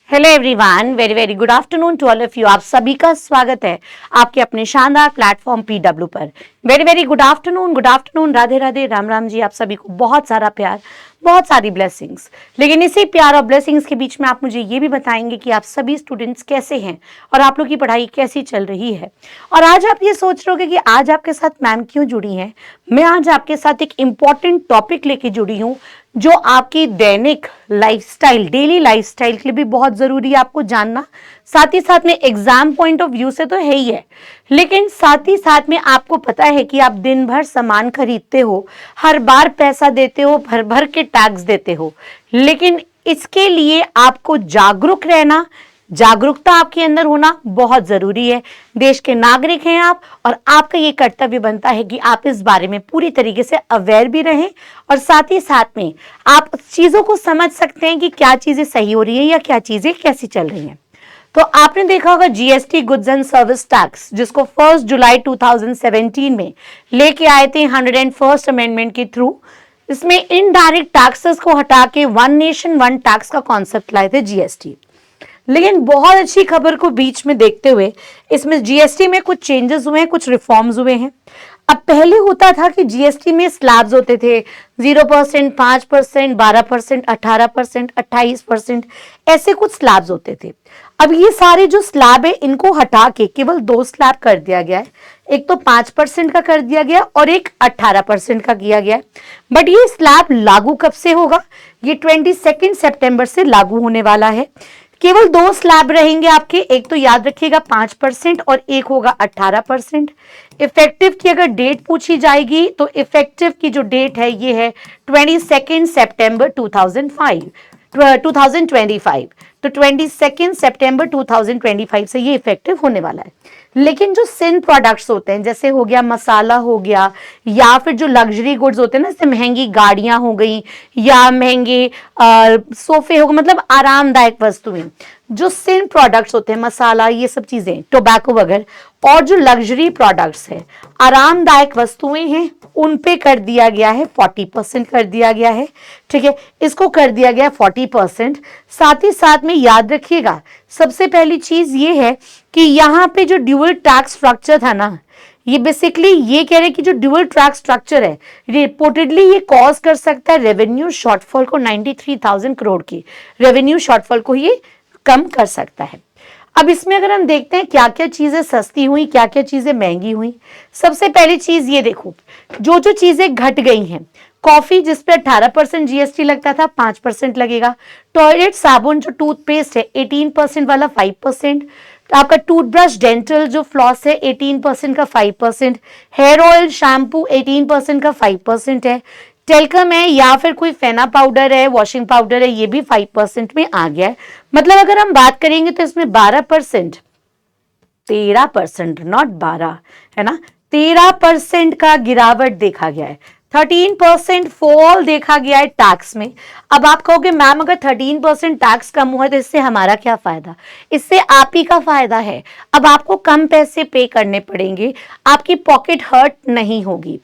Hello everyone, very very good afternoon to all of you. आप सभी का स्वागत है आपके अपने शानदार प्लेटफॉर्म पीडब्ल्यू पर। Very very good afternoon, Radhe Radhe, Ram Ram ji. आप सभी को बहुत सारा प्यार, बहुत सारी ब्लेसिंग्स। लेकिन इसी प्यार और ब्लेसिंग्स के बीच में आप मुझे ये भी बताएंगे कि आप सभी स्टूडेंट्स कैसे हैं और आप लोग की पढ़ाई कैसी चल रही है। और आज आप ये सोच रहे होगे कि आज आपके साथ मैम क्यों जुड़ी हैं। मैं आज आपके साथ एक इंपॉर्टेंट टॉपिक लेके जुड़ी हूँ जो आपकी दैनिक लाइफस्टाइल, डेली लाइफस्टाइल के लिए भी बहुत जरूरी है आपको जानना। साथ ही साथ में एग्जाम पॉइंट ऑफ व्यू से तो है ही है, लेकिन साथ ही साथ में आपको पता है कि आप दिन भर सामान खरीदते हो, हर बार पैसा देते हो, भर भर के टैक्स देते हो, लेकिन इसके लिए आपको जागरूक रहना, जागरूकता आपके अंदर होना बहुत जरूरी है। देश के नागरिक हैं आप और आपका ये कर्तव्य बनता है कि आप इस बारे में पूरी तरीके से अवेयर भी रहें और साथ ही साथ में आप चीजों को समझ सकते हैं कि क्या चीजें सही हो रही है या क्या चीजें कैसी चल रही हैं। तो आपने देखा होगा GST, goods and service tax, जिसको 1 जुलाई 2017 में लेके आए थे 101st अमेंडमेंट के थ्रू। इसमें इनडायरेक्ट टैक्सेस को हटा के वन नेशन वन टैक्स का कॉन्सेप्ट लाए थे जीएसटी। लेकिन बहुत अच्छी खबर को बीच में देखते हुए इसमें जीएसटी में कुछ चेंजेस हुए हैं, कुछ रिफॉर्म्स हुए हैं। अब पहले होता था कि जीएसटी में स्लैब्स होते थे 0%, 5%, 12%, 18%, 28%, ऐसे कुछ स्लैब्स होते थे। अब ये सारे जो स्लैब है इनको हटा के केवल 2 स्लैब कर दिया गया है। एक तो 5% का कर दिया गया और एक 18% का किया गया है। बट ये स्लैब लागू कब से होगा? ये 22 सितंबर से लागू होने वाला है। केवल 2 स्लैब रहेंगे आपके, एक तो याद रखिएगा 5% और एक होगा 18%। इफेक्टिव की अगर डेट पूछी जाएगी तो इफेक्टिव की जो डेट है ये है 22 सितंबर 2025। तो 22 सितंबर 2025 से ये इफेक्टिव होने वाला है। लेकिन जो सिन प्रोडक्ट्स होते हैं, जैसे हो गया मसाला हो गया, या फिर जो लग्जरी गुड्स होते हैं ना, जैसे महंगी गाड़ियां हो गई या महंगे सोफे हो गए, मतलब आरामदायक वस्तुएं, जो सिन प्रोडक्ट्स होते हैं, मसाला, ये सब चीजें, टोबैको वगैरह, और जो लग्जरी प्रोडक्ट्स है, आरामदायक वस्तुएं हैं, उन पे कर दिया गया है 40% कर दिया गया है। ठीक है, इसको कर दिया गया है 40%। साथ ही साथ में याद रखिएगा सबसे पहली चीज ये है कि यहाँ पे जो ड्यूअल टैक्स स्ट्रक्चर था ना, ये बेसिकली ये कह रहे हैं कि जो ड्यूअल टैक्स स्ट्रक्चर है रिपोर्टेडली ये कॉज कर सकता है रेवेन्यू शॉर्टफॉल को, 93,000 करोड़ की रेवेन्यू शॉर्टफॉल को ये कम कर सकता है। अब इसमें अगर हम देखते हैं क्या क्या चीजें सस्ती हुई, क्या क्या चीजें महंगी हुई। सबसे पहली चीज ये देखो, जो जो चीजें घट गई हैं, कॉफी जिस पे 18% जीएसटी लगता था 5% लगेगा। टॉयलेट साबुन जो टूथपेस्ट है 18% वाला 5%। आपका टूथब्रश डेंटल जो फ्लॉस है 18% का 5%। हेयर ऑयल शैम्पू 18% का 5% है। टेल्कम है या फिर कोई फेना पाउडर है, वॉशिंग पाउडर है, ये भी 5% में आ गया है। मतलब अगर हम बात करेंगे तो इसमें 12%, 13%, नॉट 12, है ना, 13% का गिरावट देखा गया है। 13% फॉल देखा गया है टैक्स में। अब आप कहोगे मैम अगर 13% टैक्स कम हुआ तो इससे हमारा क्या फायदा? इससे आप ही का फायदा है। अब आपको कम पैसे पे करने पड़ेंगे, आपकी पॉकेट हर्ट नहीं होगी।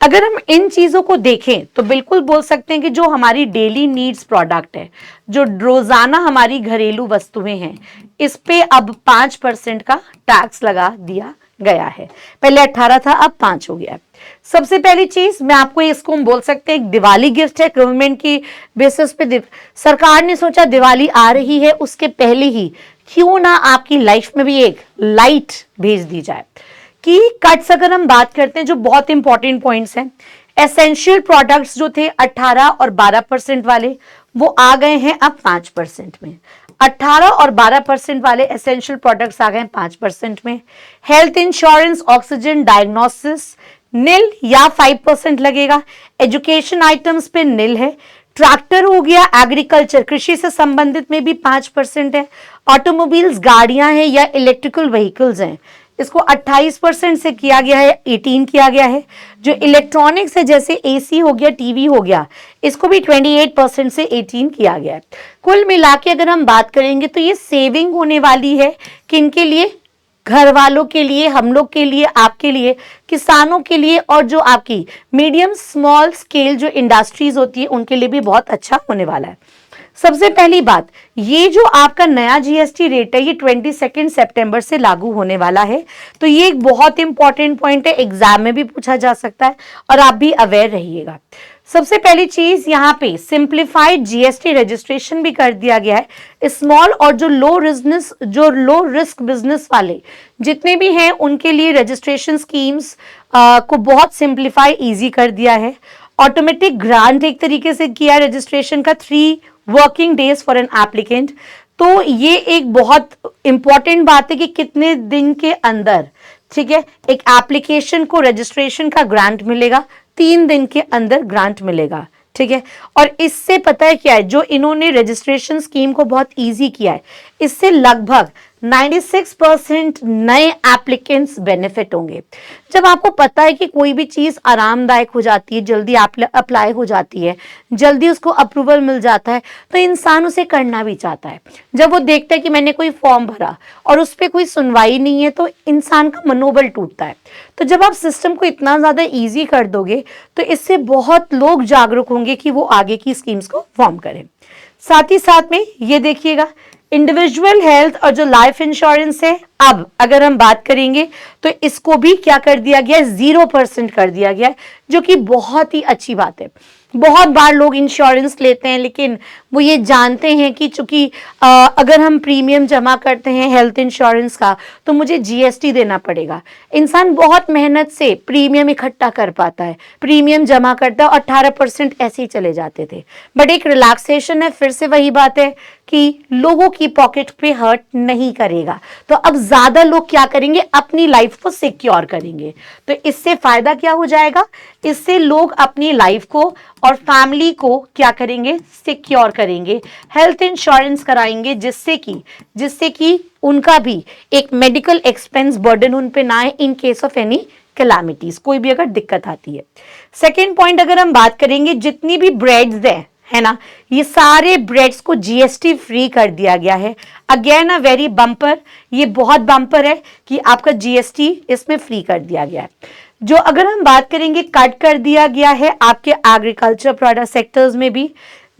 अगर हम इन चीजों को देखें तो बिल्कुल बोल सकते हैं कि जो हमारी डेली नीड्स प्रोडक्ट है, जो रोजाना हमारी घरेलू वस्तुएं हैं, इस पे अब 5% का टैक्स लगा दिया गया है। पहले 18 था, अब 5 हो गया है। सबसे पहली चीज मैं आपको इसको हम बोल सकते हैं एक दिवाली गिफ्ट है गवर्नमेंट की बेसिस पे। सरकार ने सोचा दिवाली आ रही है, उसके पहले ही क्यों ना आपकी लाइफ में भी एक लाइट भेज दी जाए। की कट्स अगर हम बात करते हैं, जो बहुत इंपॉर्टेंट पॉइंट्स हैं, एसेंशियल प्रोडक्ट्स जो थे 18 और 12% वाले, वो आ गए हैं अब 5% में। 18 और 12% वाले एसेंशियल प्रोडक्ट्स आ गए 5% में। हेल्थ इंश्योरेंस, ऑक्सीजन, डायग्नोसिस नील या 5% लगेगा। एजुकेशन आइटम्स पे नील है। ट्रैक्टर हो गया, एग्रीकल्चर, कृषि से संबंधित में भी 5% है। ऑटोमोबाइल्स, गाड़ियां हैं या इलेक्ट्रिकल व्हीकल्स हैं, इसको 28% से किया गया है, 18 किया गया है। जो इलेक्ट्रॉनिक्स है जैसे एसी हो गया, टीवी हो गया, इसको भी 28% से 18 किया गया है। कुल मिला के अगर हम बात करेंगे तो ये सेविंग होने वाली है किनके लिए? घर वालों के लिए, हम लोग के लिए, आपके लिए, किसानों के लिए, और जो आपकी मीडियम स्मॉल स्केल जो इंडस्ट्रीज होती है उनके लिए भी बहुत अच्छा होने वाला है। सबसे पहली बात, ये जो आपका नया जीएसटी रेट है ये 22 सितंबर से लागू होने वाला है। तो ये एक बहुत इंपॉर्टेंट पॉइंट है, एग्जाम में भी पूछा जा सकता है और आप भी अवेयर रहिएगा। सबसे पहली चीज, यहाँ पे सिंप्लीफाइड जीएसटी रजिस्ट्रेशन भी कर दिया गया है। स्मॉल और जो लो रिस्क बिजनेस वाले जितने भी हैं उनके लिए रजिस्ट्रेशन स्कीम्स को बहुत सिंप्लीफाई इजी कर दिया है। ऑटोमेटिक ग्रांट एक तरीके से किया है रजिस्ट्रेशन का, 3 working days for an applicant. तो ये एक बहुत इंपॉर्टेंट बात है कि कितने दिन के अंदर, ठीक है, एक एप्लीकेशन को रजिस्ट्रेशन का ग्रांट मिलेगा, 3 दिन के अंदर ग्रांट मिलेगा, ठीक है। और इससे पता है क्या है, जो इन्होंने रजिस्ट्रेशन स्कीम को बहुत इजी किया है, इससे लगभग 96% नए एप्लीकेंट्स बेनिफिट होंगे। जब आपको पता है कि कोई भी चीज आरामदायक हो जाती है, जल्दी अप्लाई हो जाती है, जल्दी उसको अप्रूवल मिल जाता है, तो इंसान उसे करना भी चाहता है। जब वो देखता है कि मैंने कोई फॉर्म भरा और उस पर कोई सुनवाई नहीं है, तो इंसान का मनोबल टूटता है। तो जब आप सिस्टम को इतना ज्यादा ईजी कर दोगे तो इससे बहुत लोग जागरूक होंगे कि वो आगे की स्कीम्स को फॉर्म करें। साथ ही साथ में ये देखिएगा, इंडिविजुअल हेल्थ और जो लाइफ इंश्योरेंस है, अब अगर हम बात करेंगे तो इसको भी क्या कर दिया गया है, 0% कर दिया गया है, जो कि बहुत ही अच्छी बात है। बहुत बार लोग इंश्योरेंस लेते हैं लेकिन वो ये जानते हैं कि चूंकि अगर हम प्रीमियम जमा करते हैं हेल्थ इंश्योरेंस का तो मुझे जीएसटी देना पड़ेगा। इंसान बहुत मेहनत से प्रीमियम इकट्ठा कर पाता है, प्रीमियम जमा करता है और 18% ऐसे ही चले जाते थे। बट एक रिलैक्सेशन है, फिर से वही बात है कि लोगों की पॉकेट पे हर्ट नहीं करेगा। तो अब ज्यादा लोग क्या करेंगे, अपनी लाइफ को सिक्योर करेंगे। तो इससे फायदा क्या हो जाएगा, इससे लोग अपनी लाइफ को और फैमिली को क्या करेंगे, सिक्योर करेंगे, हेल्थ इंश्योरेंस कराएंगे, जिससे कि उनका भी एक मेडिकल एक्सपेंस बर्डन उन पे ना आए in case of any calamities, कोई भी अगर दिक्कत आती है। सेकेंड पॉइंट अगर हम बात करेंगे, जितनी भी ब्रेड्स है ना, ये सारे ब्रेड्स को जीएसटी फ्री कर दिया गया है। अगेन अ वेरी बम्पर, ये बहुत बम्पर है कि आपका जीएसटी इसमें फ्री कर दिया गया है। जो अगर हम बात करेंगे, कट कर दिया गया है आपके एग्रीकल्चर प्रोडक्ट सेक्टर्स में भी।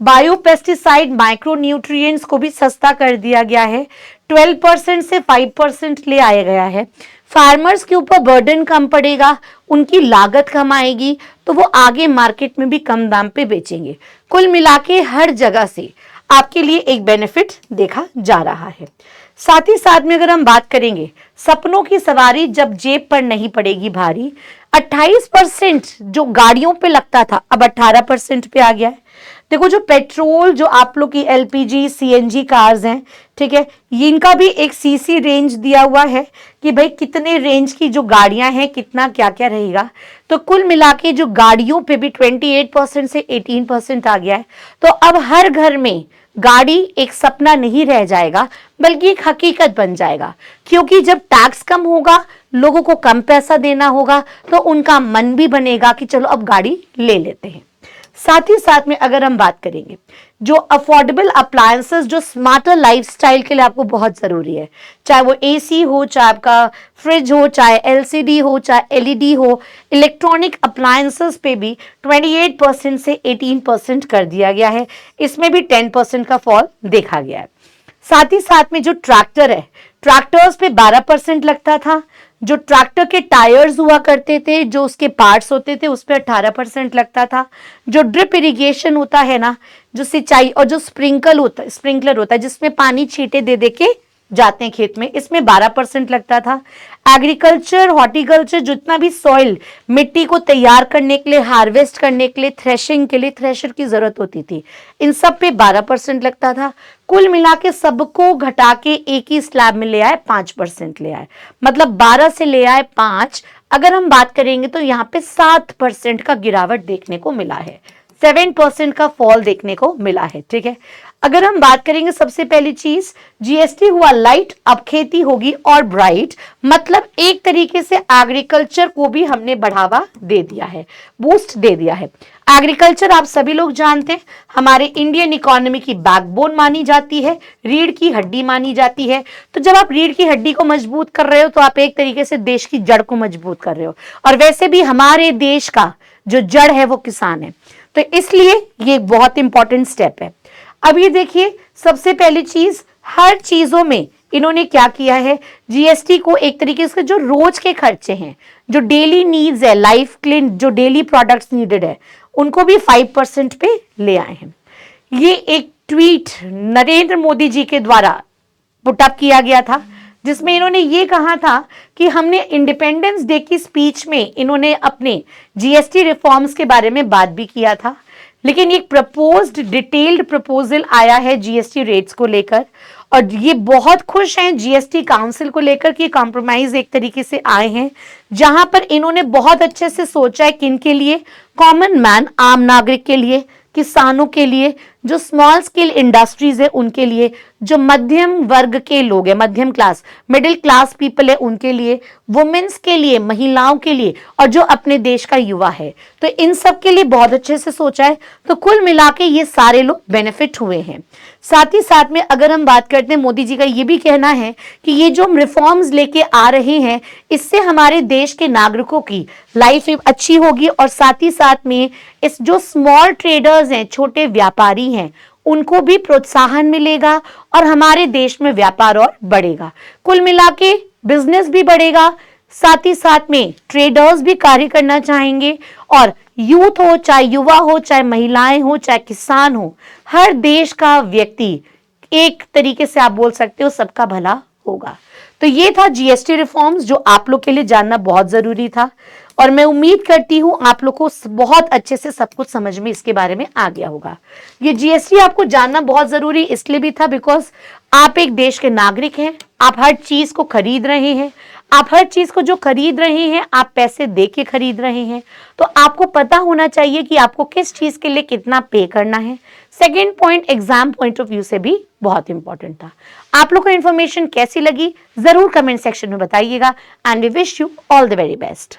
बायोपेस्टिसाइड, माइक्रो न्यूट्रिएंट्स को भी सस्ता कर दिया गया है, 12% से 5% ले आया गया है। फार्मर्स के ऊपर बर्डन कम पड़ेगा, उनकी लागत कम आएगी, तो वो आगे मार्केट में भी कम दाम पे बेचेंगे। कुल मिलाके हर जगह से आपके लिए एक बेनिफिट देखा जा रहा है। साथ ही साथ में अगर हम बात करेंगे, सपनों की सवारी जब जेब पर नहीं पड़ेगी भारी, 28% जो गाड़ियों पे लगता था अब 18% पे आ गया है। देखो, जो पेट्रोल, जो आप लोग की एलपीजी सीएनजी कार्स हैं, ठीक है, इनका भी एक सीसी रेंज दिया हुआ है कि भाई कितने रेंज की जो गाड़ियां हैं, कितना क्या क्या रहेगा। तो कुल मिला के जो गाड़ियों पे भी 28% से 18% आ गया है। तो अब हर घर में गाड़ी एक सपना नहीं रह जाएगा, बल्कि एक हकीकत बन जाएगा, क्योंकि जब टैक्स कम होगा, लोगों को कम पैसा देना होगा, तो उनका मन भी बनेगा कि चलो अब गाड़ी ले लेते हैं। साथ ही साथ में अगर हम बात करेंगे, जो अफोर्डेबल अप्लायंसेस जो स्मार्टर लाइफस्टाइल के लिए आपको बहुत जरूरी है, चाहे वो एसी हो, चाहे आपका फ्रिज हो, चाहे एलसीडी हो, चाहे एलईडी हो, इलेक्ट्रॉनिक अप्लायंसेस पे भी 28% से 18% कर दिया गया है। इसमें भी 10% का फॉल देखा गया है। साथ ही साथ में जो ट्रैक्टर है, ट्रैक्टर्स पे 12% लगता था। जो ट्रैक्टर के टायर्स हुआ करते थे, जो उसके पार्ट्स होते थे, उस पर 18% लगता था। जो ड्रिप इरिगेशन होता है ना, जो सिंचाई, और जो स्प्रिंकलर होता है जिसमें पानी छींटे दे दे के जाते हैं खेत में, इसमें 12% लगता था। एग्रीकल्चर, हॉर्टिकल्चर, जितना भी सॉइल, मिट्टी को तैयार करने के लिए, हार्वेस्ट करने के लिए, थ्रेशिंग के लिए थ्रेशर की जरूरत होती थी, इन सब पे 12% लगता था। कुल मिला के सबको घटा के एक ही स्लैब में ले आए, 5% ले आए, मतलब 12 से ले आए 5। अगर हम बात करेंगे तो यहाँ पे 7% का गिरावट देखने को मिला है, 7% का फॉल देखने को मिला है, ठीक है। अगर हम बात करेंगे, सबसे पहली चीज, जीएसटी हुआ लाइट, अब खेती होगी और ब्राइट, मतलब एक तरीके से एग्रीकल्चर को भी हमने बढ़ावा दे दिया है, बूस्ट दे दिया है। एग्रीकल्चर आप सभी लोग जानते हैं, हमारे इंडियन इकोनॉमी की बैकबोन मानी जाती है, रीढ़ की हड्डी मानी जाती है। तो जब आप रीढ़ की हड्डी को मजबूत कर रहे हो तो आप एक तरीके से देश की जड़ को मजबूत कर रहे हो, और वैसे भी हमारे देश का जो जड़ है वो किसान है, तो इसलिए ये एक बहुत इंपॉर्टेंट स्टेप है। अब ये देखिए, सबसे पहली चीज, हर चीजों में इन्होंने क्या किया है, जीएसटी को एक तरीके से जो रोज के खर्चे हैं, जो डेली नीड्स है, लाइफ के लिए जो डेली प्रोडक्ट्स नीडेड है, उनको भी 5% पे ले आए हैं। ये एक ट्वीट नरेंद्र मोदी जी के द्वारा पुटअप किया गया था, जिसमें इन्होंने ये कहा था कि हमने इंडिपेंडेंस डे की स्पीच में इन्होंने अपने जीएसटी रिफॉर्म्स के बारे में बात भी किया था, लेकिन एक प्रपोज्ड डिटेल्ड प्रपोजल आया है जीएसटी रेट्स को लेकर, और ये बहुत खुश हैं जीएसटी काउंसिल को लेकर कि कॉम्प्रोमाइज एक तरीके से आए हैं, जहां पर इन्होंने बहुत अच्छे से सोचा है किन के लिए, कॉमन मैन, आम नागरिक के लिए, किसानों के लिए, जो स्मॉल स्केल इंडस्ट्रीज है उनके लिए, जो मध्यम वर्ग के लोग हैं, मध्यम क्लास, मिडिल क्लास पीपल है उनके लिए, वुमेन्स के लिए, महिलाओं के लिए, और जो अपने देश का युवा है, तो इन सब के लिए बहुत अच्छे से सोचा है। तो कुल मिला के ये सारे लोग बेनिफिट हुए हैं। साथ ही साथ में अगर हम बात करते हैं, मोदी जी का ये भी कहना है कि ये जो हम रिफॉर्म्स लेके आ रहे हैं, इससे हमारे देश के नागरिकों की लाइफ अच्छी होगी, और साथ ही साथ में इस जो स्मॉल ट्रेडर्स हैं, छोटे व्यापारी हैं, उनको भी प्रोत्साहन मिलेगा और हमारे देश में व्यापार और बढ़ेगा। कुल मिला के बिजनेस भी बढ़ेगा, साथ ही साथ में ट्रेडर्स भी कार्य करना चाहेंगे, और यूथ हो, चाहे युवा हो, चाहे महिलाएं हो, चाहे किसान हो, हर देश का व्यक्ति एक तरीके से आप बोल सकते हो सबका भला होगा। तो ये था जीएसटी रिफॉर्म्स, जो आप लोग के लिए जानना बहुत जरूरी था, और मैं उम्मीद करती हूं आप लोग को बहुत अच्छे से सब कुछ समझ में इसके बारे में आ गया होगा। ये जीएसटी आपको जानना बहुत जरूरी इसलिए भी था बिकॉज आप एक देश के नागरिक हैं, आप हर चीज को खरीद रहे हैं, आप हर चीज को जो खरीद रहे हैं आप पैसे दे के खरीद रहे हैं, तो आपको पता होना चाहिए कि आपको किस चीज के लिए कितना पे करना है। Second point, exam point of view से भी बहुत इंपॉर्टेंट था। आप लोग को इन्फॉर्मेशन कैसी लगी जरूर कमेंट सेक्शन में बताइएगा, and we wish you all the very best.